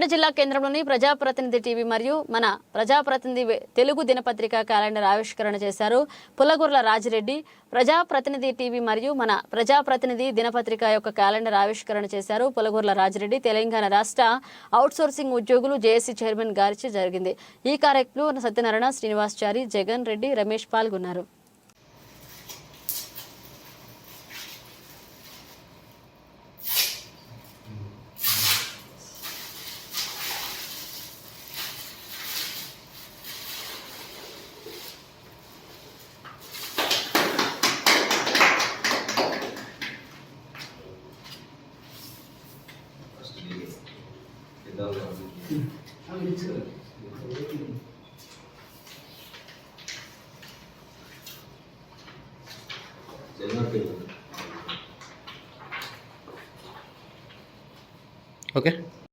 నల్గొండ జిల్లా కేంద్రంలోని ప్రజాప్రతినిధి టీవీ మరియు మన ప్రజాప్రతినిధి తెలుగు దినపత్రిక క్యాలెండర్ ఆవిష్కరణ చేశారు పుల్లగుర్ల రాజిరెడ్డి. ప్రజాప్రతినిధి టీవీ మరియు మన ప్రజాప్రతినిధి దినపత్రిక యొక్క క్యాలెండర్ ఆవిష్కరణ చేశారు పుల్లగుర్ల రాజిరెడ్డి. తెలంగాణ రాష్ట్ర అవుట్సోర్సింగ్ ఉద్యోగులు జేఏసీ చైర్మన్ గారిచే జరిగింది. ఈ కార్యక్రమంలో సత్యనారాయణ, శ్రీనివాసచారి, జగన్ రెడ్డి, రమేష్ పాల్గొన్నారు. ఓకే.